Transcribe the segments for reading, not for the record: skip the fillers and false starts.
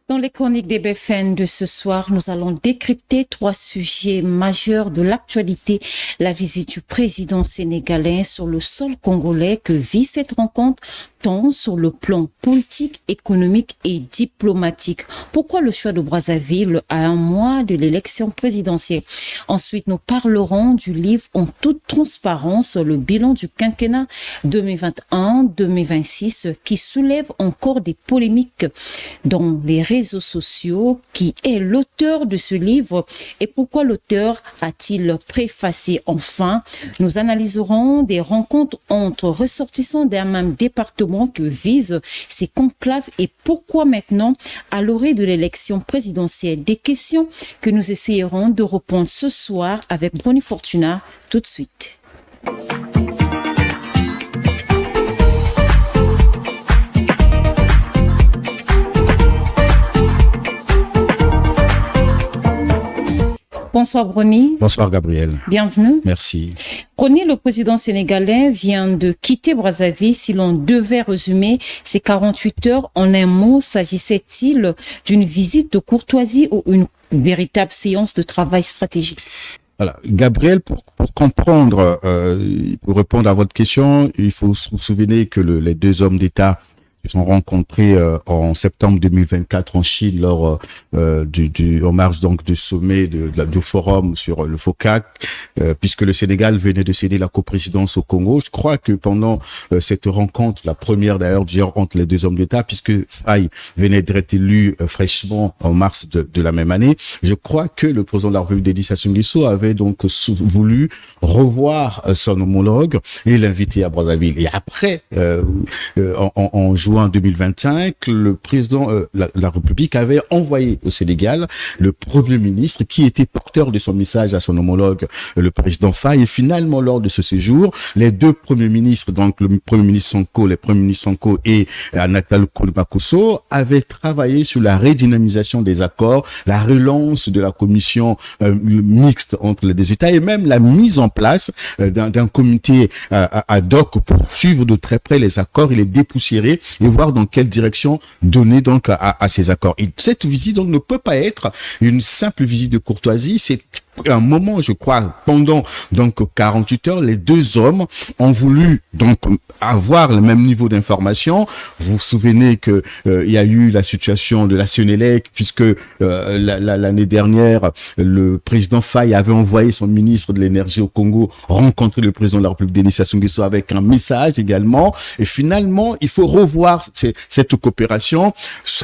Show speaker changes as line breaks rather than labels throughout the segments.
Dans les chroniques des BFN de ce soir, nous allons décrypter 3 sujets majeurs de l'actualité. La visite du président sénégalais sur le sol congolais que vit cette rencontre, tant sur le plan politique, économique et diplomatique. Pourquoi le choix de Brazzaville à un mois de l'élection présidentielle? Ensuite, nous parlerons du livre En toute transparence, le bilan du quinquennat 2021-2026 qui soulève encore des polémiques dans les réseaux sociaux. Qui est l'auteur de ce livre et pourquoi l'auteur a-t-il préfacé? Enfin, nous analyserons des rencontres entre ressortissants d'un même département que visent ces conclaves et pourquoi maintenant, à l'orée de l'élection présidentielle. Des questions que nous essayerons de répondre ce soir avec Bruni Fortuna tout de suite. Bonsoir Bruni.
Bonsoir Gabriel.
Bienvenue.
Merci.
Bruni, le président sénégalais vient de quitter Brazzaville. Si l'on devait résumer ces 48 heures en un mot, s'agissait-il d'une visite de courtoisie ou une véritable séance de travail stratégique?
Voilà. Gabriel, pour comprendre, pour répondre à votre question, il faut se souvenir que les deux hommes d'État se sont rencontrés en septembre 2024 en Chine lors en marge donc du sommet du forum sur le FOCAC, puisque le Sénégal venait de céder la coprésidence au Congo. Je crois que pendant cette rencontre, la première d'ailleurs entre les deux hommes d'État, puisque Faye venait d'être élu fraîchement en mars de la même année, je crois que le président de la République, Denis Sassou Nguesso, avait donc voulu revoir son homologue et l'inviter à Brazzaville. Et après, en juin 2025, le président la République avait envoyé au Sénégal le Premier ministre qui était porteur de son message à son homologue, le président Faye. Et finalement, lors de ce séjour, les deux premiers ministres, donc le Premier ministre Sonko et Anatal Koulbakosso, avaient travaillé sur la redynamisation des accords, la relance de la commission mixte entre les deux États et même la mise en place d'un comité ad hoc pour suivre de très près les accords et les dépoussiérer et voir dans quelle direction donner donc à ces accords. Et cette visite donc ne peut pas être une simple visite de courtoisie, c'est un moment, je crois, pendant donc 48 heures, les deux hommes ont voulu donc avoir le même niveau d'information. Vous vous souvenez que il y a eu la situation de la Sénélec, puisque l'année dernière, le président Faye avait envoyé son ministre de l'énergie au Congo rencontrer le président de la République, Denis Sassou Nguesso, avec un message également. Et finalement, il faut revoir cette coopération,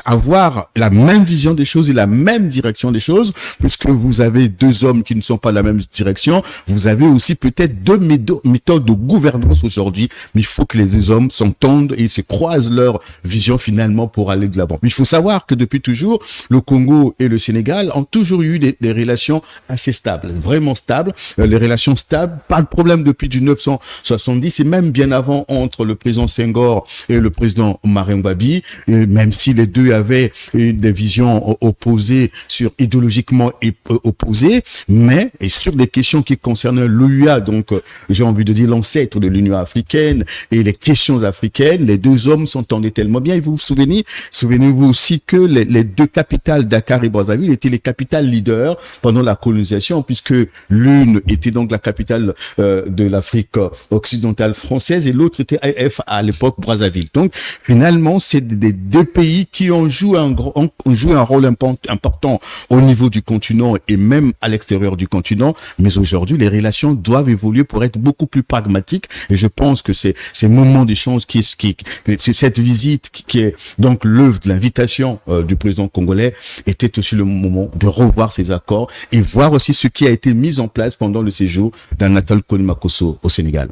avoir la même vision des choses et la même direction des choses, puisque vous avez deux hommes qui ne sont pas dans la même direction. Vous avez aussi peut-être deux méthodes de gouvernance aujourd'hui, mais il faut que les deux hommes s'entendent et se croisent leur vision finalement pour aller de l'avant. Mais il faut savoir que depuis toujours, le Congo et le Sénégal ont toujours eu des relations assez stables, vraiment stables. Les relations stables, pas de problème depuis 1970 et même bien avant entre le président Senghor et le président Omar Mbabi, même si les deux avaient des visions opposées idéologiquement opposées, mais et sur des questions qui concernent l'OUA, donc j'ai envie de dire l'ancêtre de l'Union africaine et les questions africaines, les deux hommes s'entendaient tellement bien. Et vous vous souvenez-vous aussi que les deux capitales, Dakar et Brazzaville, étaient les capitales leaders pendant la colonisation, puisque l'une était donc la capitale de l'Afrique occidentale française et l'autre était à l'époque Brazzaville. Donc finalement, c'est des deux pays qui ont joué un rôle important au niveau du continent et même à l'extérieur du continent, mais aujourd'hui les relations doivent évoluer pour être beaucoup plus pragmatiques et je pense que c'est ces moments d'échange c'est cette visite qui est donc l'œuvre de l'invitation du président congolais était aussi le moment de revoir ces accords et voir aussi ce qui a été mis en place pendant le séjour d'Anatal Koulbakosso au Sénégal.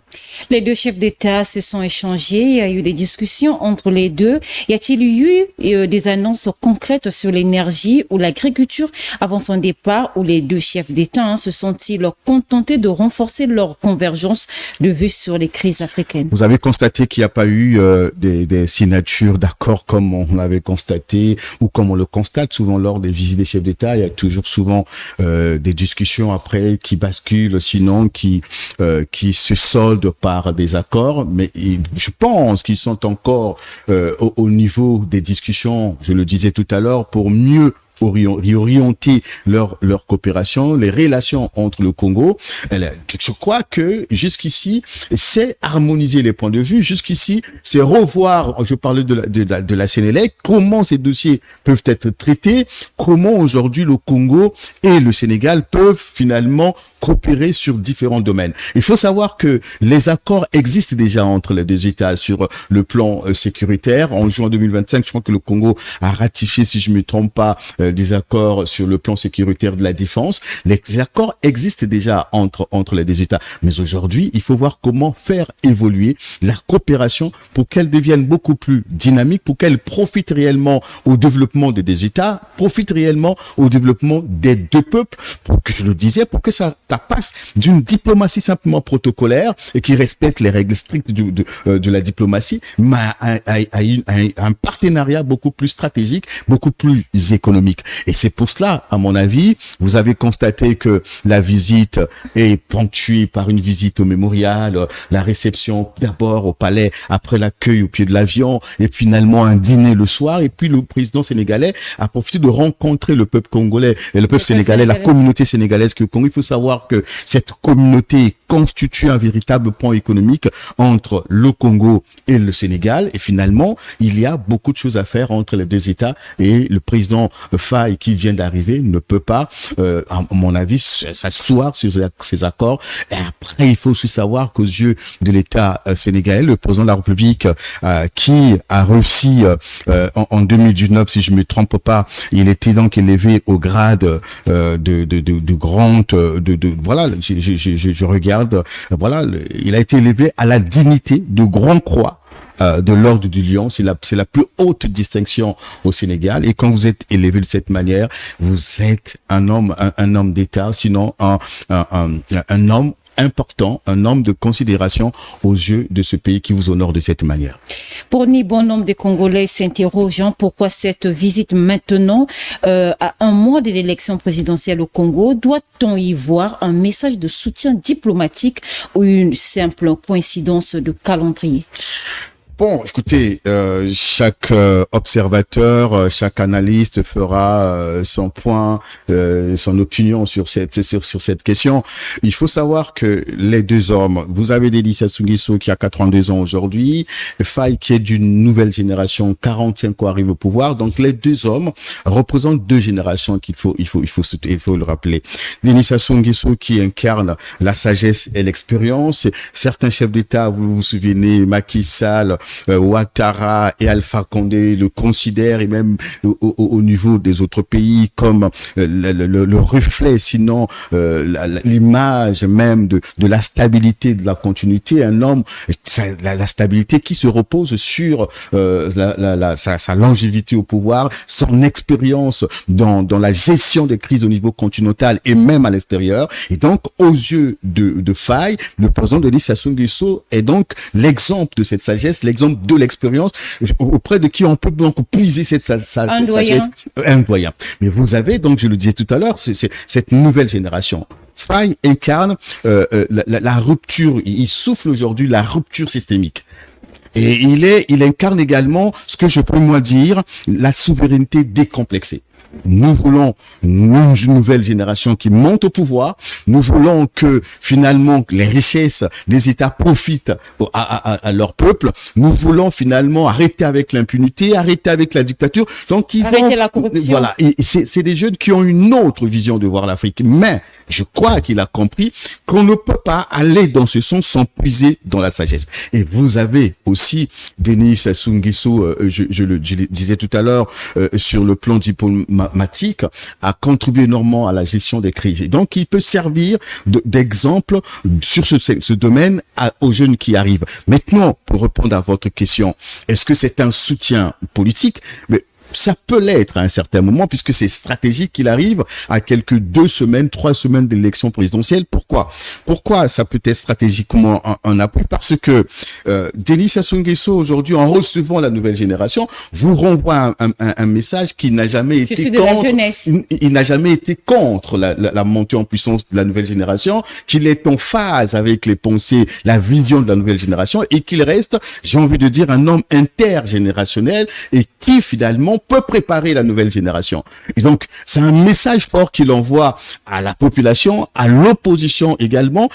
Les deux chefs d'État se sont échangés, il y a eu des discussions entre les deux. Y a-t-il eu des annonces concrètes sur l'énergie ou l'agriculture avant son départ où les deux chefs d'État se sont-ils contentés de renforcer leur convergence de vues sur les crises africaines?
Vous avez constaté qu'il n'y a pas eu des signatures d'accords comme on l'avait constaté ou comme on le constate souvent lors des visites des chefs d'État. Il y a toujours souvent des discussions après qui basculent, sinon qui se soldent par des accords. Mais je pense qu'ils sont encore au niveau des discussions, je le disais tout à l'heure, pour mieux orienter leur coopération, les relations entre le Congo. Je crois que jusqu'ici, c'est harmoniser les points de vue. Jusqu'ici, c'est revoir, je parlais de la Sénélec, comment ces dossiers peuvent être traités, comment aujourd'hui le Congo et le Sénégal peuvent finalement coopérer sur différents domaines. Il faut savoir que les accords existent déjà entre les deux États sur le plan sécuritaire. En juin 2025, je crois que le Congo a ratifié, si je ne me trompe pas, des accords sur le plan sécuritaire de la défense. Les accords existent déjà entre les deux États. Mais aujourd'hui, il faut voir comment faire évoluer la coopération pour qu'elle devienne beaucoup plus dynamique, pour qu'elle profite réellement au développement des deux États, profite réellement au développement des deux peuples, pour que je le disais, pour que ça passe d'une diplomatie simplement protocolaire et qui respecte les règles strictes de la diplomatie, mais à un partenariat beaucoup plus stratégique, beaucoup plus économique. Et c'est pour cela, à mon avis, vous avez constaté que la visite est ponctuée par une visite au mémorial, la réception d'abord au palais, après l'accueil au pied de l'avion, et finalement un dîner le soir. Et puis le président sénégalais a profité de rencontrer le peuple congolais et le peuple sénégalais, la communauté sénégalaise que Congo. Il faut savoir que cette communauté constitue un véritable pont économique entre le Congo et le Sénégal. Et finalement, il y a beaucoup de choses à faire entre les deux États. Et le président Faye, qui vient d'arriver, ne peut pas, à mon avis, s'asseoir sur ces accords. Et après, il faut aussi savoir qu'aux yeux de l'État sénégalais, le président de la République, qui a réussi en 2019, si je me trompe pas, il était donc élevé au grade de grande, voilà, je regarde, voilà, il a été élevé à la dignité de Grand Croix de l'ordre du Lion. C'est la plus haute distinction au Sénégal. Et quand vous êtes élevé de cette manière, vous êtes un homme d'État, sinon un homme important, un homme de considération aux yeux de ce pays qui vous honore de cette manière.
Pour ni bon nombre de Congolais s'interrogeant pourquoi cette visite maintenant, à un mois de l'élection présidentielle au Congo, doit-on y voir un message de soutien diplomatique ou une simple coïncidence de calendrier?
Bon, écoutez, chaque observateur, chaque analyste fera son point, son opinion sur cette question. Il faut savoir que les deux hommes, vous avez Denis Sassou Nguesso qui a 82 ans aujourd'hui, Faye qui est d'une nouvelle génération, 45 ans arrive au pouvoir. Donc les deux hommes représentent deux générations qu'il faut le rappeler. Denis Sassou Nguesso qui incarne la sagesse et l'expérience. Certains chefs d'État, vous vous souvenez, Macky Sall, Ouattara et Alpha Condé le considèrent, et même au niveau des autres pays comme le reflet, sinon l'image même de la stabilité, de la continuité. Un homme, la stabilité qui se repose sur sa longévité au pouvoir, son expérience dans la gestion des crises au niveau continental et même à l'extérieur. Et donc, aux yeux de Faye, le président Denis Sassou Nguesso est donc l'exemple de cette sagesse, l'exemple de l'expérience auprès de qui on peut donc puiser cette sagesse. Un doyen. Mais vous avez donc, je le disais tout à l'heure, c'est cette nouvelle génération. Faye incarne la rupture, il souffle aujourd'hui la rupture systémique. Et il incarne également ce que je peux moi dire, la souveraineté décomplexée. Nous voulons une nouvelle génération qui monte au pouvoir. Nous voulons que finalement les richesses des États profitent à leur peuple. Nous voulons finalement arrêter avec l'impunité, arrêter avec la dictature. Donc
arrêter la corruption.
Voilà, et c'est des jeunes qui ont une autre vision de voir l'Afrique. Mais je crois qu'il a compris qu'on ne peut pas aller dans ce sens sans puiser dans la sagesse. Et vous avez aussi Denis Sassou Nguesso, je le disais tout à l'heure, sur le plan diplomatique, a contribué énormément à la gestion des crises. Et donc, il peut servir d'exemple sur ce domaine aux jeunes qui arrivent. Maintenant, pour répondre à votre question, est-ce que c'est un soutien politique? Mais ça peut l'être à un certain moment, puisque c'est stratégique qu'il arrive à quelques 2 semaines, 3 semaines de l'élection présidentielle. Pourquoi ça peut être stratégiquement un appui? Parce que Denis Sassou Nguesso, aujourd'hui, en recevant la nouvelle génération, vous renvoie un message qui n'a jamais été contre. Il n'a jamais été contre la montée en puissance de la nouvelle génération, qu'il est en phase avec les pensées, la vision de la nouvelle génération, et qu'il reste, j'ai envie de dire, un homme intergénérationnel et qui finalement peut préparer la nouvelle génération. Et donc, c'est un message fort qu'il envoie à la population, à l'opposition également,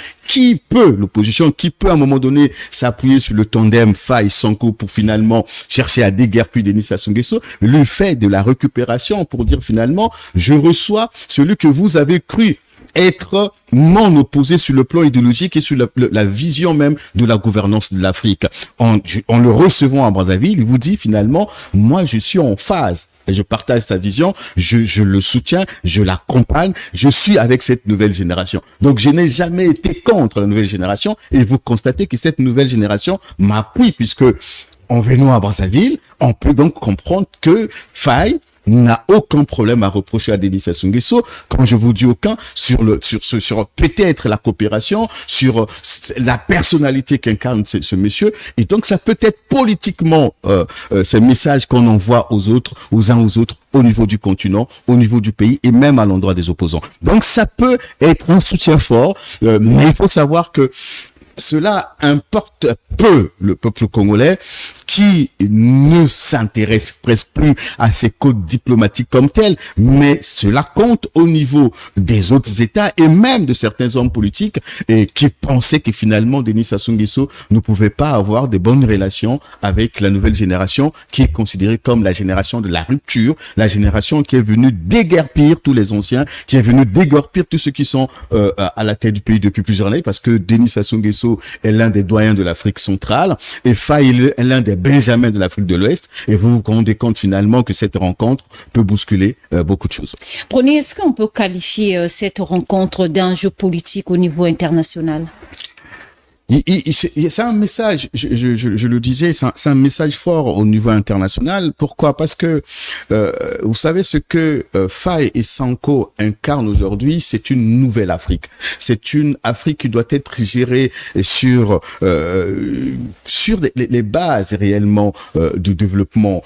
l'opposition qui peut à un moment donné s'appuyer sur le tandem Faye-Sonko pour finalement chercher à déguerpir Denis Sassou Nguesso, lui fait de la récupération pour dire finalement, je reçois celui que vous avez cru être non opposé sur le plan idéologique et sur la vision même de la gouvernance de l'Afrique. En le recevant à Brazzaville, il vous dit finalement, moi je suis en phase. Et je partage sa vision, je le soutiens, je l'accompagne, je suis avec cette nouvelle génération. Donc je n'ai jamais été contre la nouvelle génération et vous constatez que cette nouvelle génération m'appuie puisque en venant à Brazzaville, on peut donc comprendre que Faye n'a aucun problème à reprocher à Denis Sassou Nguesso, quand je vous dis aucun, sur peut-être la coopération, sur la personnalité qu'incarne ce monsieur. Et donc, ça peut être politiquement, ces messages qu'on envoie aux uns aux autres, au niveau du continent, au niveau du pays et même à l'endroit des opposants. Donc, ça peut être un soutien fort, mais il faut savoir que cela importe peu le peuple congolais qui ne s'intéresse presque plus à ses codes diplomatiques comme tels, mais cela compte au niveau des autres États et même de certains hommes politiques et qui pensaient que finalement Denis Sassou Nguesso ne pouvait pas avoir de bonnes relations avec la nouvelle génération qui est considérée comme la génération de la rupture, la génération qui est venue déguerpir tous les anciens, qui est venue déguerpir tous ceux qui sont à la tête du pays depuis plusieurs années, parce que Denis Sassou Nguesso est l'un des doyens de l'Afrique centrale et Faye est l'un des benjamins de l'Afrique de l'Ouest. Et vous vous rendez compte finalement que cette rencontre peut bousculer beaucoup de choses.
Prenez, est-ce qu'on peut qualifier cette rencontre d'un jeu politique au niveau international?
C'est un message, je le disais, c'est un message fort au niveau international. Pourquoi? Parce que vous savez ce que Faye et Sonko incarnent aujourd'hui, c'est une nouvelle Afrique. C'est une Afrique qui doit être gérée sur les bases réellement du développement,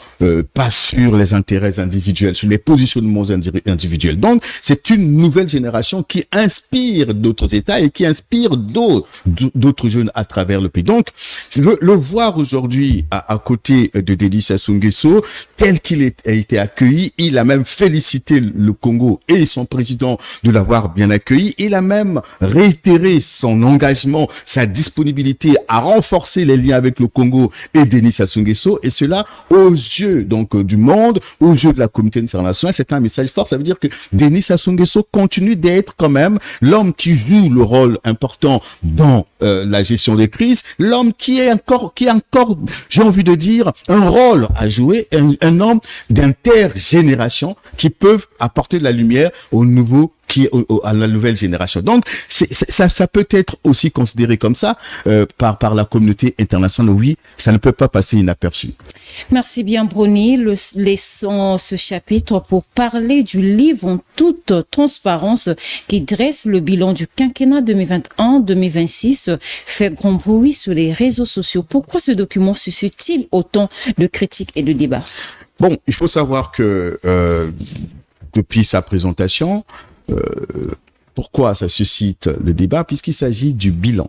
pas sur les intérêts individuels, sur les positionnements individuels. Donc, c'est une nouvelle génération qui inspire d'autres États et qui inspire d'autres jeunes à travers le pays. Donc, le voir aujourd'hui à côté de Denis Sassou Nguesso, tel qu'il a été accueilli, il a même félicité le Congo et son président de l'avoir bien accueilli. Il a même réitéré son engagement, sa disponibilité à renforcer les liens avec le Congo et Denis Sassou Nguesso. Et cela, aux yeux donc du monde, aux yeux de la communauté internationale, c'est un message fort. Ça veut dire que Denis Sassou Nguesso continue d'être quand même l'homme qui joue le rôle important dans la gestion des crises, l'homme qui a encore, j'ai envie de dire, un rôle à jouer, un homme d'intergénération qui peuvent apporter de la lumière au nouveau à la nouvelle génération. Donc, ça peut être aussi considéré comme ça par la communauté internationale. Oui, ça ne peut pas passer inaperçu. Merci
bien, Brony. Laissons ce chapitre pour parler du livre en toute transparence qui dresse le bilan du quinquennat 2021-2026, fait grand bruit sur les réseaux sociaux. Pourquoi ce document suscite-t-il autant de critiques et de débats?
Bon, il faut savoir que depuis sa présentation, pourquoi ça suscite le débat? Puisqu'il s'agit du bilan.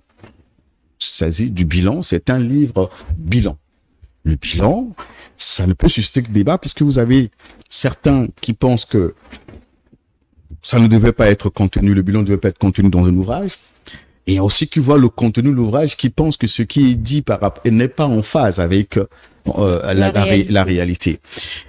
Il s'agit du bilan, c'est un livre bilan. Le bilan, ça ne peut susciter que débat puisque vous avez certains qui pensent que ça ne devait pas être contenu, le bilan ne devait pas être contenu dans un ouvrage. Et il y a aussi qui voient le contenu de l'ouvrage qui pensent que ce qui est dit n'est pas en phase avec la réalité.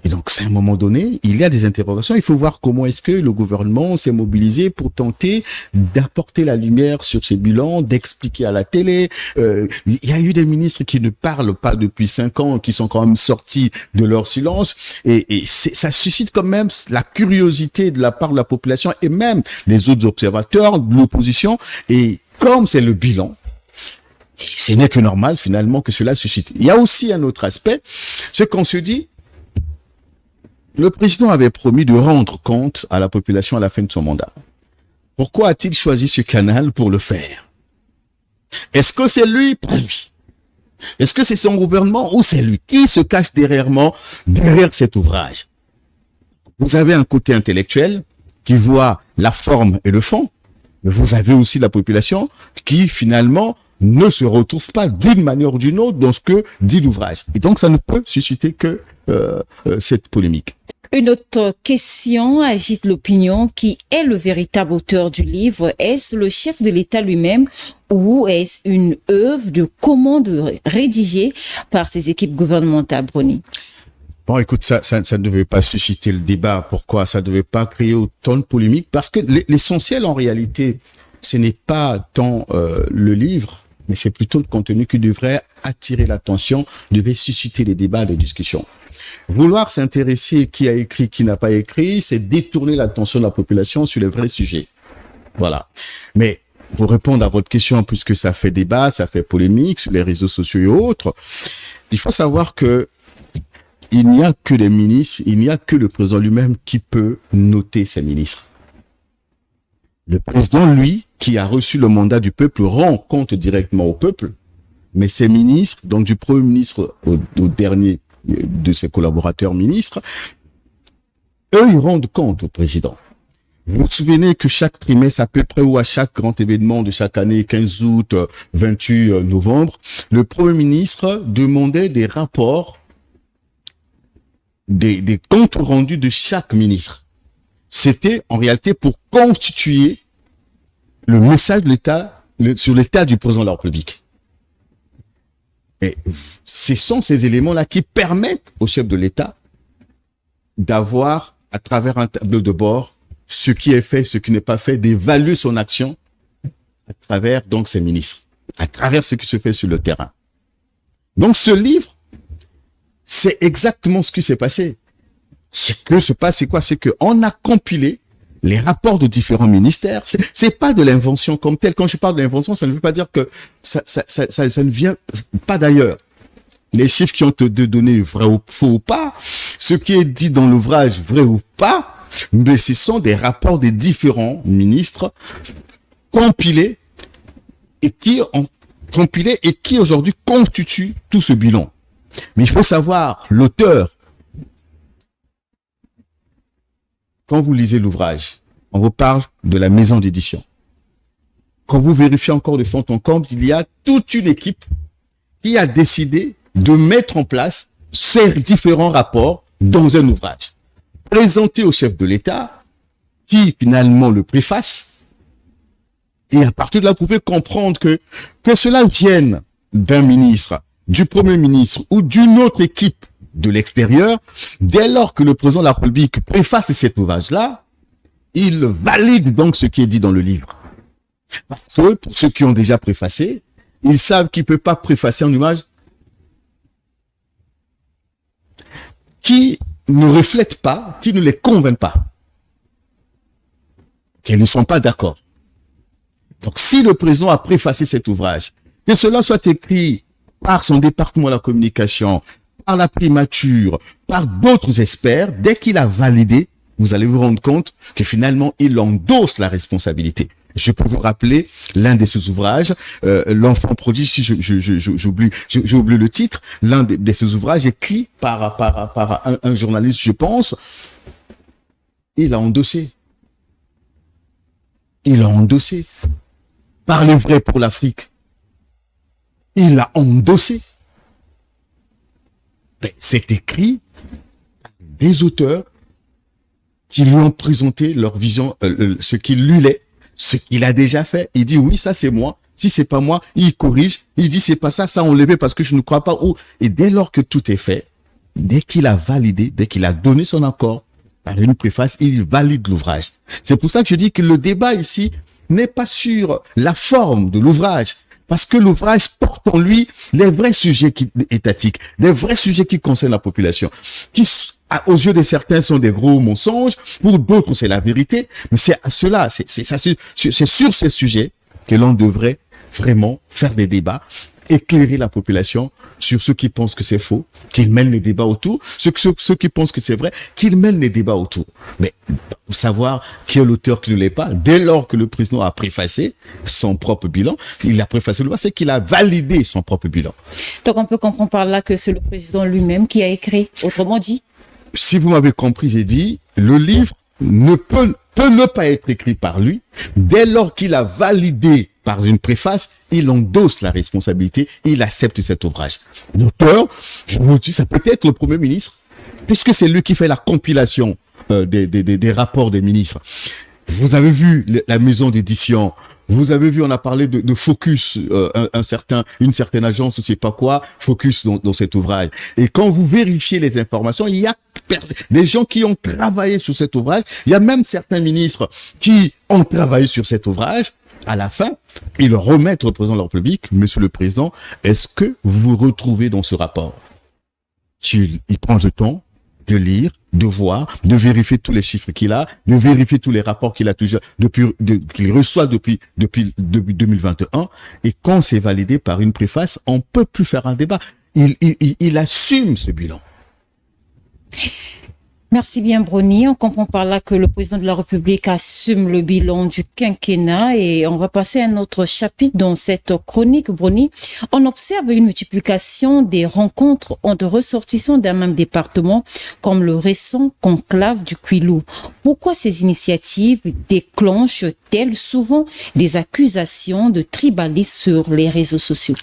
Et donc, c'est à un moment donné, il y a des interrogations. Il faut voir comment est-ce que le gouvernement s'est mobilisé pour tenter d'apporter la lumière sur ces bilans, d'expliquer à la télé. Il y a eu des ministres qui ne parlent pas depuis 5 ans, qui sont quand même sortis de leur silence. Et ça suscite quand même la curiosité de la part de la population et même les autres observateurs de l'opposition. Et comme c'est le bilan, ce n'est que normal finalement que cela suscite. Il y a aussi un autre aspect, c'est qu'on se dit, Le président avait promis de rendre compte à la population à la fin de son mandat. Pourquoi a-t-il choisi ce canal pour le faire? Est-ce que c'est lui? Pas lui. Est-ce que c'est son gouvernement ou c'est lui? Qui se cache derrière cet ouvrage? Vous avez un côté intellectuel qui voit la forme et le fond, mais vous avez aussi la population qui finalement ne se retrouve pas d'une manière ou d'une autre dans ce que dit l'ouvrage. Et donc ça ne peut susciter que cette polémique.
Une autre question agite l'opinion. Qui est le véritable auteur du livre? Est-ce le chef de l'État lui-même ou est-ce une œuvre de commande rédigée par ses équipes gouvernementales, Brony?
Bon, écoute, ça ne devait pas susciter le débat. Pourquoi? Ça ne devait pas créer autant de polémiques. Parce que l'essentiel, en réalité, ce n'est pas tant le livre, mais c'est plutôt le contenu qui devrait attirer l'attention, devait susciter des débats, des discussions. Vouloir s'intéresser qui a écrit, qui n'a pas écrit, c'est détourner l'attention de la population sur les vrais sujets. Voilà. Mais pour répondre à votre question, puisque ça fait débat, ça fait polémique sur les réseaux sociaux et autres, il faut savoir que il n'y a que les ministres, il n'y a que le président lui-même qui peut noter ses ministres. Le président, lui, qui a reçu le mandat du peuple, rend compte directement au peuple, mais ses ministres, donc du premier ministre au dernier de ses collaborateurs ministres, eux, ils rendent compte au président. Vous vous souvenez que chaque trimestre, à peu près, ou à chaque grand événement de chaque année, 15 août, 28 novembre, le premier ministre demandait des rapports, des comptes rendus de chaque ministre. C'était en réalité pour constituer le message de l'État, sur l'état du président de la République. Et ce sont ces éléments-là qui permettent au chef de l'État d'avoir, à travers un tableau de bord, ce qui est fait, ce qui n'est pas fait, d'évaluer son action à travers donc ses ministres, à travers ce qui se fait sur le terrain. Donc ce livre, c'est exactement ce qui s'est passé. Ce que se passe, c'est quoi? C'est qu'on a compilé les rapports de différents ministères. C'est pas de l'invention comme telle. Quand je parle de l'invention, ça ne veut pas dire que ça ne vient pas d'ailleurs. Les chiffres qui ont été donnés, vrai ou faux ou pas, ce qui est dit dans l'ouvrage, vrai ou pas, mais ce sont des rapports des différents ministres compilés et qui aujourd'hui constituent tout ce bilan. Mais il faut savoir, l'auteur, quand vous lisez l'ouvrage, on vous parle de la maison d'édition. Quand vous vérifiez encore de fond en comble, il y a toute une équipe qui a décidé de mettre en place ces différents rapports dans un ouvrage. Présenté au chef de l'État, qui finalement le préface, et à partir de là, vous pouvez comprendre que cela vienne d'un ministre, du Premier ministre ou d'une autre équipe de l'extérieur, dès lors que le président de la République préface cet ouvrage-là, il valide donc ce qui est dit dans le livre. Parce que pour ceux qui ont déjà préfacé, ils savent qu'il ne peut pas préfacer un ouvrage qui ne reflète pas, qui ne les convainc pas, qu'ils ne sont pas d'accord. Donc si le président a préfacé cet ouvrage, que cela soit écrit par son département de la communication, par la primature, par d'autres experts, dès qu'il a validé, vous allez vous rendre compte que finalement, il endosse la responsabilité. Je peux vous rappeler l'un de ces ouvrages, L'enfant prodige, si j'oublie le titre, l'un de ces ouvrages écrit par un journaliste, je pense, il a endossé. Il a endossé. Parler vrai pour l'Afrique. Il a endossé. C'est écrit par des auteurs qui lui ont présenté leur vision, ce qu'il lui est, ce qu'il a déjà fait. Il dit oui, ça c'est moi. Si c'est pas moi, il corrige. Il dit c'est pas ça, ça enlevé parce que je ne crois pas. Et dès lors que tout est fait, dès qu'il a validé, dès qu'il a donné son accord par une préface, il valide l'ouvrage. C'est pour ça que je dis que le débat ici n'est pas sur la forme de l'ouvrage, parce que l'ouvrage porte en lui les vrais sujets étatiques, les vrais sujets qui concernent la population, qui aux yeux de certains sont des gros mensonges, pour d'autres c'est la vérité, mais c'est à cela, c'est sur ces sujets que l'on devrait vraiment faire des débats éclairer la population sur ceux qui pensent que c'est faux, qu'ils mènent les débats autour, ceux qui pensent que c'est vrai, qu'ils mènent les débats autour. Mais pour savoir qui est l'auteur, qui ne l'est pas, dès lors que le président a préfacé son propre bilan, il a préfacé le bilan, c'est qu'il a validé son propre bilan.
Donc on peut comprendre par là que c'est le président lui-même qui a écrit, autrement dit.
Si vous m'avez compris, j'ai dit, le livre peut ne pas être écrit par lui, dès lors qu'il a validé par une préface, il endosse la responsabilité, il accepte cet ouvrage. L'auteur, je vous dis, ça peut être le Premier ministre, puisque c'est lui qui fait la compilation des rapports des ministres. Vous avez vu la maison d'édition, vous avez vu, on a parlé de Focus, une certaine agence, je sais pas quoi, Focus dans cet ouvrage. Et quand vous vérifiez les informations, il y a des gens qui ont travaillé sur cet ouvrage. Il y a même certains ministres qui ont travaillé sur cet ouvrage. À la fin, ils remettent au président de la République, Monsieur le Président, est-ce que vous vous retrouvez dans ce rapport? Il prend le temps de lire, de voir, de vérifier tous les chiffres qu'il a, de vérifier tous les rapports qu'il a toujours qu'il reçoit depuis 2021. Et quand c'est validé par une préface, on peut plus faire un débat. Il assume ce bilan.
Merci bien, Brony. On comprend par là que le président de la République assume le bilan du quinquennat et on va passer à un autre chapitre dans cette chronique, Brony. On observe une multiplication des rencontres entre ressortissants d'un même département, comme le récent conclave du Kwilu. Pourquoi ces initiatives déclenchent-elles souvent des accusations de tribalisme sur les réseaux sociaux?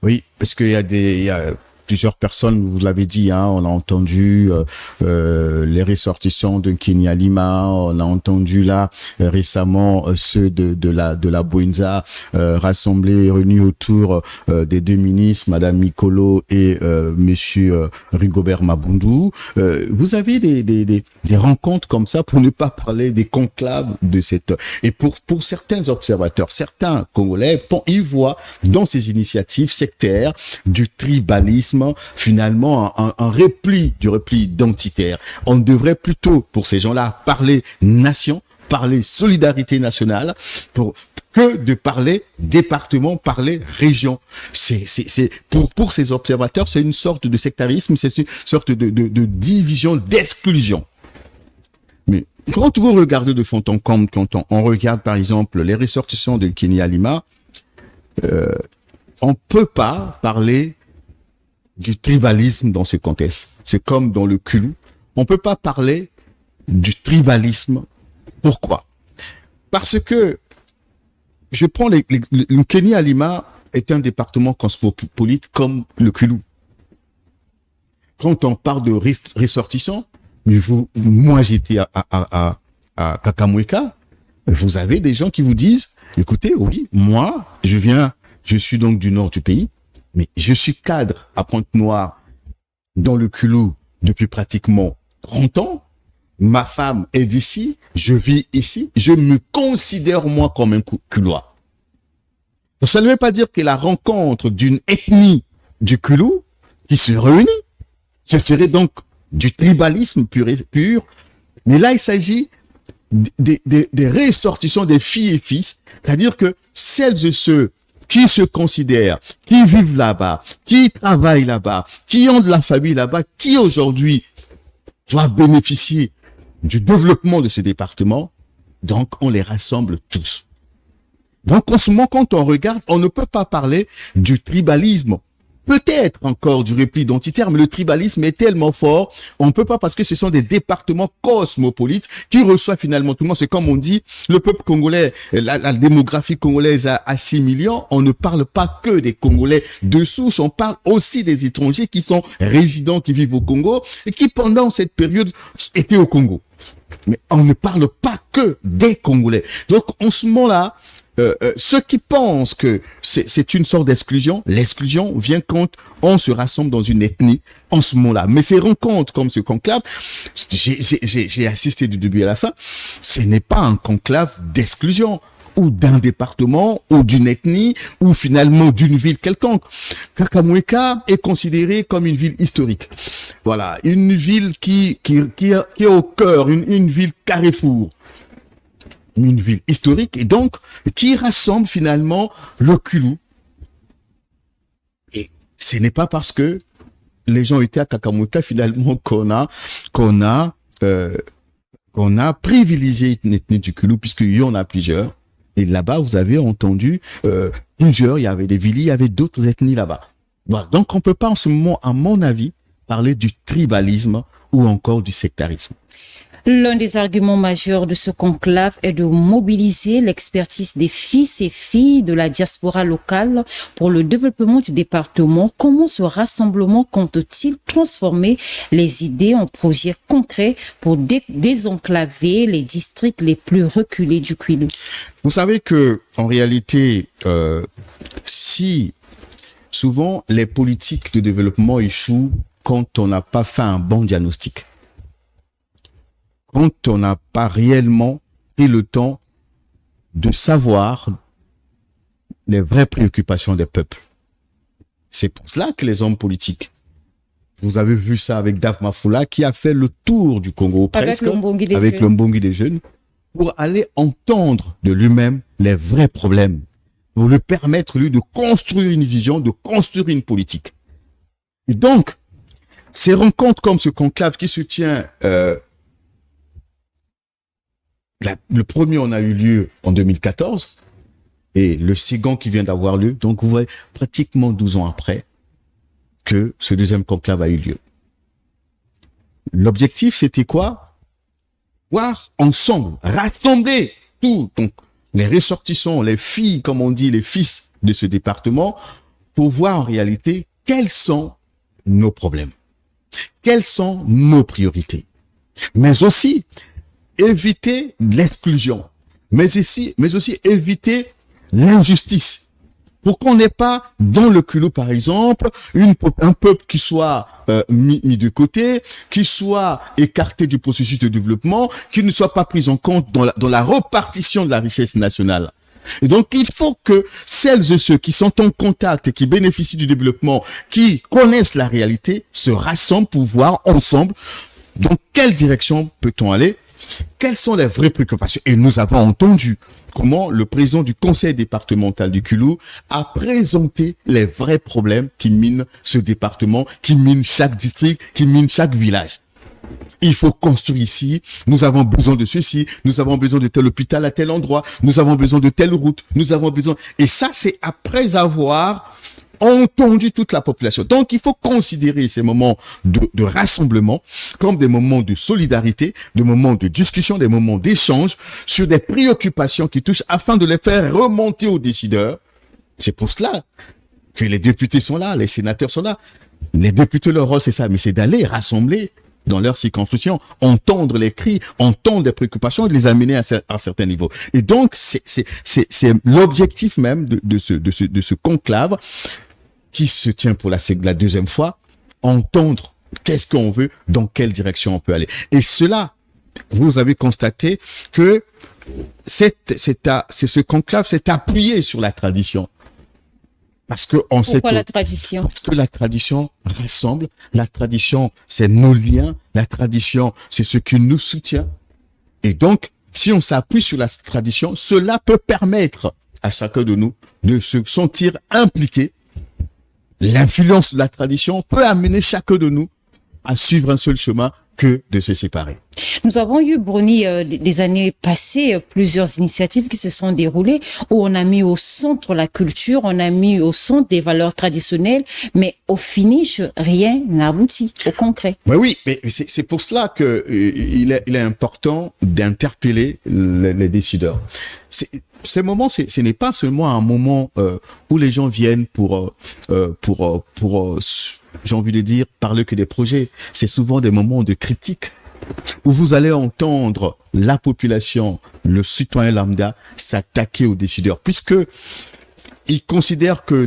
Oui, parce qu'il y a plusieurs personnes, vous l'avez dit, hein, on a entendu les ressortissants de Kinyalima, on a entendu là récemment ceux de la Bouenza rassemblés, réunis autour des deux ministres, Madame Mikolo et Monsieur Rigobert Mabundu. Vous avez des rencontres comme ça, pour ne pas parler des conclaves de cette... Et pour certains observateurs, certains Congolais, ils voient dans ces initiatives sectaires du tribalisme finalement un repli identitaire. On devrait plutôt, pour ces gens-là, parler nation, parler solidarité nationale, que de parler département, parler région. Pour ces observateurs, c'est une sorte de sectarisme, c'est une sorte de division, d'exclusion. Mais quand vous regardez de fond en comble, quand on regarde par exemple les ressortissants de Kinyalima, on peut pas parler du tribalisme dans ce contexte. C'est comme dans le Kwilu. On peut pas parler du tribalisme. Pourquoi? Parce que je prends le Kinyalima est un département cosmopolite comme le Kwilu. Quand on parle de ressortissants, moi j'étais à Kakamweka, vous avez des gens qui vous disent, écoutez, oui, moi, je suis donc du nord du pays, mais je suis cadre à Pointe-Noire dans le Kwilu depuis pratiquement 30 ans. Ma femme est d'ici, je vis ici, je me considère moi comme un Kwilois. Donc ça ne veut pas dire que la rencontre d'une ethnie du Kwilu qui se réunit, ce serait donc du tribalisme pur, mais là il s'agit des ressortissants des filles et fils, c'est-à-dire que celles et ceux qui se considèrent, qui vivent là-bas, qui travaillent là-bas, qui ont de la famille là-bas, qui aujourd'hui doivent bénéficier du développement de ce département, donc on les rassemble tous. Donc en ce moment, quand on regarde, on ne peut pas parler du tribalisme. Peut-être encore du repli identitaire, mais le tribalisme est tellement fort, on ne peut pas, parce que ce sont des départements cosmopolites qui reçoivent finalement tout le monde. C'est comme on dit, le peuple congolais, la démographie congolaise à 6 millions, on ne parle pas que des Congolais de souche, on parle aussi des étrangers qui sont résidents, qui vivent au Congo et qui pendant cette période étaient au Congo. Mais on ne parle pas que des Congolais. Donc en ce moment-là, ceux qui pensent que c'est une sorte d'exclusion, l'exclusion vient quand on se rassemble dans une ethnie en ce moment-là. Mais ces rencontres comme ce conclave, j'ai assisté du début à la fin, ce n'est pas un conclave d'exclusion ou d'un département ou d'une ethnie ou finalement d'une ville quelconque. Kakamweka est considérée comme une ville historique. Voilà, une ville qui est au cœur, une ville carrefour. Une ville historique et donc qui rassemble finalement le Kwilu, Ce n'est pas parce que les gens étaient à Kakamouka finalement qu'on a privilégié une ethnie du Kulou, puisqu'il y en a plusieurs. Et là-bas, vous avez entendu plusieurs, il y avait des Vili, il y avait d'autres ethnies là-bas. Voilà. Donc, on peut pas en ce moment, à mon avis, parler du tribalisme ou encore du sectarisme.
L'un des arguments majeurs de ce conclave est de mobiliser l'expertise des fils et filles de la diaspora locale pour le développement du département. Comment ce rassemblement compte-t-il transformer les idées en projets concrets pour désenclaver les districts les plus reculés du Kwilu?
Vous savez que, en réalité, si souvent les politiques de développement échouent quand on n'a pas fait un bon diagnostic, quand on n'a pas réellement pris le temps de savoir les vraies préoccupations des peuples. C'est pour cela que les hommes politiques, vous avez vu ça avec Dave Mafoula, qui a fait le tour du Congo presque, avec le Mbongi des jeunes, pour aller entendre de lui-même les vrais problèmes, pour lui permettre, lui, de construire une vision, de construire une politique. Et donc, ces rencontres comme ce conclave qui se tient... le premier, on a eu lieu en 2014 et le second qui vient d'avoir lieu. Donc, vous voyez, pratiquement 12 ans après que ce deuxième conclave a eu lieu. L'objectif, c'était quoi? Voir ensemble, rassembler tout, donc les ressortissants, les filles, comme on dit, les fils de ce département, pour voir en réalité quels sont nos problèmes, quelles sont nos priorités, mais aussi éviter l'exclusion, mais aussi éviter l'injustice, pour qu'on n'ait pas dans le Kulou, par exemple, un peuple qui soit mis de côté, qui soit écarté du processus de développement, qui ne soit pas pris en compte dans la répartition de la richesse nationale. Et donc, il faut que celles et ceux qui sont en contact et qui bénéficient du développement, qui connaissent la réalité, se rassemblent pour voir ensemble dans quelle direction peut-on aller. Quelles sont les vraies préoccupations? Et nous avons entendu comment le président du conseil départemental du Kulou a présenté les vrais problèmes qui minent ce département, qui minent chaque district, qui minent chaque village. Il faut construire ici, nous avons besoin de ceci, nous avons besoin de tel hôpital à tel endroit, nous avons besoin de telle route, nous avons besoin... Et ça, c'est après avoir entendu toute la population. Donc, il faut considérer ces moments de rassemblement comme des moments de solidarité, des moments de discussion, des moments d'échange sur des préoccupations qui touchent afin de les faire remonter aux décideurs. C'est pour cela que les députés sont là, les sénateurs sont là. Les députés, leur rôle, c'est ça, mais c'est d'aller rassembler dans leur circonscription, entendre les cris, entendre les préoccupations et les amener à un certain niveau. Et donc, c'est l'objectif même de ce conclave qui se tient pour la deuxième fois, entendre qu'est-ce qu'on veut, dans quelle direction on peut aller. Et cela, vous avez constaté que ce conclave s'est appuyé sur la tradition. Parce que on sait
Pourquoi la tradition?
Parce que la tradition rassemble, la tradition, c'est nos liens, la tradition, c'est ce qui nous soutient. Et donc, si on s'appuie sur la tradition, cela peut permettre à chacun de nous de se sentir impliqué. L'influence de la tradition peut amener chacun de nous à suivre un seul chemin que de se séparer.
Nous avons eu, Bruni, des années passées, plusieurs initiatives qui se sont déroulées où on a mis au centre la culture, on a mis au centre des valeurs traditionnelles, mais au finish, rien n'aboutit au concret.
Oui, mais c'est pour cela que il est important d'interpeller les décideurs. Ces moments, ce n'est pas seulement un moment où les gens viennent pour j'ai envie de dire, parler que des projets. C'est souvent des moments de critique où vous allez entendre la population, le citoyen lambda, s'attaquer aux décideurs, puisque ils considèrent que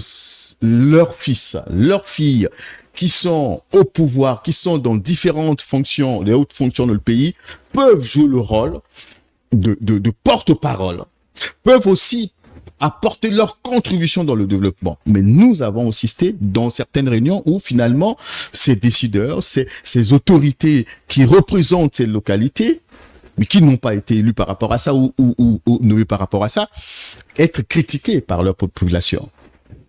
leurs fils, leurs filles, qui sont au pouvoir, qui sont dans différentes fonctions, les hautes fonctions dans le pays, peuvent jouer le rôle de porte-parole, peuvent aussi apporter leur contribution dans le développement. Mais nous avons assisté dans certaines réunions où finalement ces décideurs, ces autorités qui représentent ces localités, mais qui n'ont pas été élus par rapport à ça ou nommés par rapport à ça, être critiqués par leur population.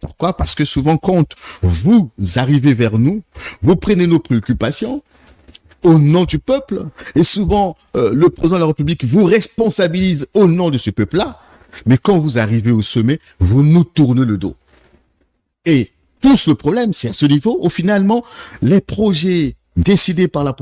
Pourquoi? Parce que souvent, quand vous arrivez vers nous, vous prenez nos préoccupations au nom du peuple, et souvent, le président de la République vous responsabilise au nom de ce peuple-là, mais quand vous arrivez au sommet, vous nous tournez le dos. Et tout ce problème, c'est à ce niveau où finalement, les projets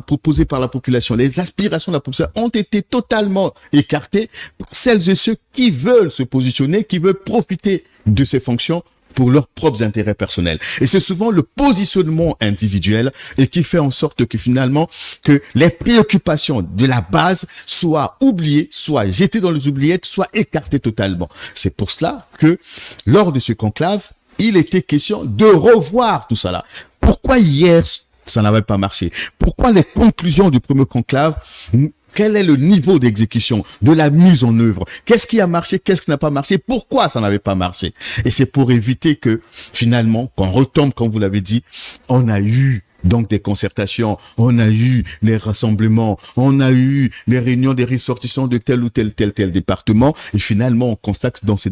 proposés par la population, les aspirations de la population ont été totalement écartées par celles et ceux qui veulent se positionner, qui veulent profiter de ces fonctions pour leurs propres intérêts personnels. Et c'est souvent le positionnement individuel et qui fait en sorte que finalement, que les préoccupations de la base soient oubliées, soient jetées dans les oubliettes, soient écartées totalement. C'est pour cela que, lors de ce conclave, il était question de revoir tout ça là. Pourquoi hier, ça n'avait pas marché? Pourquoi les conclusions du premier conclave, quel est le niveau d'exécution, de la mise en œuvre? Qu'est-ce qui a marché? Qu'est-ce qui n'a pas marché? Pourquoi ça n'avait pas marché? Et c'est pour éviter que, finalement, qu'on retombe, comme vous l'avez dit, on a eu donc des concertations, on a eu des rassemblements, on a eu des réunions des ressortissants de tel ou tel département, et finalement on constate que dans ces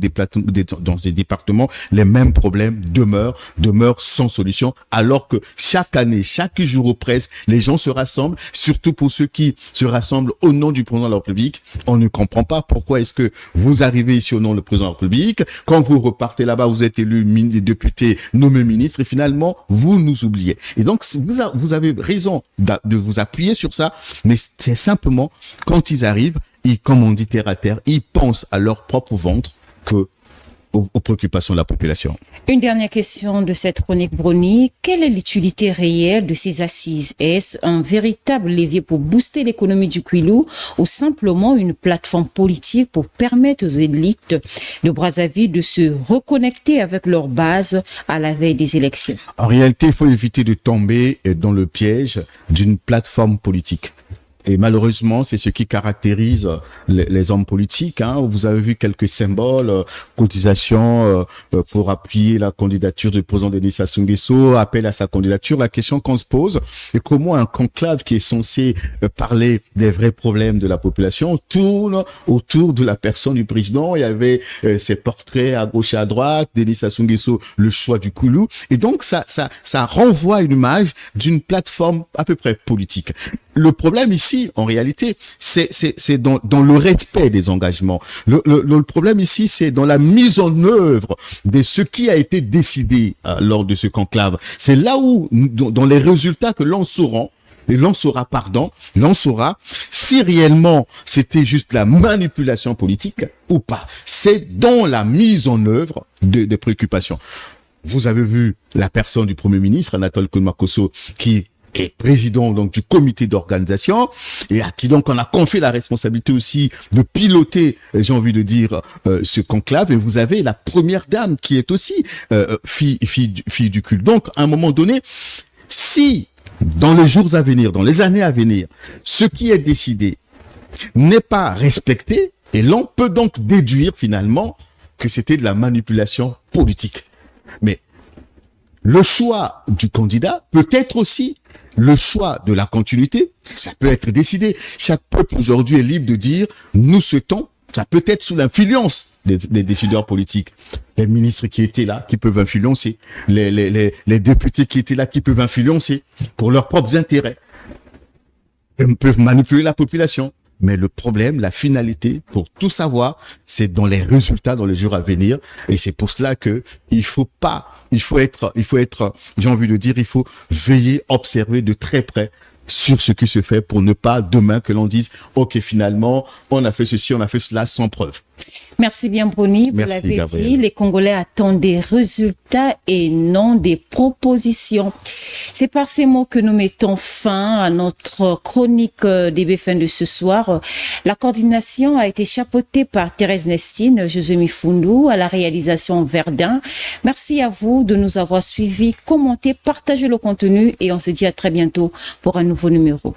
départements, les mêmes problèmes demeurent sans solution, alors que chaque année, chaque jour ou presque, les gens se rassemblent, surtout pour ceux qui se rassemblent au nom du président de la République. On ne comprend pas pourquoi est-ce que vous arrivez ici au nom du président de la République, quand vous repartez là-bas, vous êtes élu député, nommé ministre, et finalement vous nous oubliez. Et donc vous avez raison de vous appuyer sur ça, mais c'est simplement quand ils arrivent, comme on dit terre à terre, ils pensent à leur propre ventre aux préoccupations de la population.
Une dernière question de cette chronique, Brony. Quelle est l'utilité réelle de ces assises? Est-ce un véritable levier pour booster l'économie du Kwilu ou simplement une plateforme politique pour permettre aux élites de Brazzaville de se reconnecter avec leur base à la veille des élections?
En réalité, il faut éviter de tomber dans le piège d'une plateforme politique. Et malheureusement, c'est ce qui caractérise les hommes politiques. Vous avez vu quelques symboles, cotisation pour appuyer la candidature du président Denis Sassou Nguesso, appel à sa candidature. La question qu'on se pose est comment un conclave qui est censé parler des vrais problèmes de la population tourne autour de la personne du président. Il y avait ses portraits à gauche et à droite, Denis Sassou Nguesso, le choix du Kwilu. Et donc, ça renvoie une image d'une plateforme à peu près politique. Le problème ici, en réalité, c'est dans le respect des engagements. Le problème ici, c'est dans la mise en œuvre de ce qui a été décidé lors de ce conclave. C'est là où, dans les résultats que l'on saura si réellement c'était juste la manipulation politique ou pas. C'est dans la mise en œuvre des préoccupations. Vous avez vu la personne du Premier ministre, Anatole Koumakosso, qui est président donc du comité d'organisation et à qui donc on a confié la responsabilité aussi de piloter, j'ai envie de dire, ce conclave. Et vous avez la première dame qui est aussi fille du culte. Donc à un moment donné, si dans les jours à venir, dans les années à venir, ce qui est décidé n'est pas respecté, et l'on peut donc déduire finalement que c'était de la manipulation politique. Mais le choix du candidat peut être aussi le choix de la continuité. Ça peut être décidé. Chaque peuple aujourd'hui est libre de dire, nous souhaitons, ça peut être sous l'influence des décideurs politiques. Les ministres qui étaient là, qui peuvent influencer. Les députés qui étaient là, qui peuvent influencer pour leurs propres intérêts. Ils peuvent manipuler la population. Mais le problème, la finalité, pour tout savoir, c'est dans les résultats dans les jours à venir. Et c'est pour cela que il faut être, j'ai envie de dire, il faut veiller, observer de très près sur ce qui se fait pour ne pas demain que l'on dise, OK, finalement, on a fait ceci, on a fait cela sans preuve.
Merci bien, Brony. Vous l'avez dit, les Congolais attendent des résultats et non des propositions. C'est par ces mots que nous mettons fin à notre chronique des BFM de ce soir. La coordination a été chapeautée par Thérèse Nestine, José Mifundou, à la réalisation Verdun. Merci à vous de nous avoir suivis, commenté, partagé le contenu et on se dit à très bientôt pour un nouveau numéro.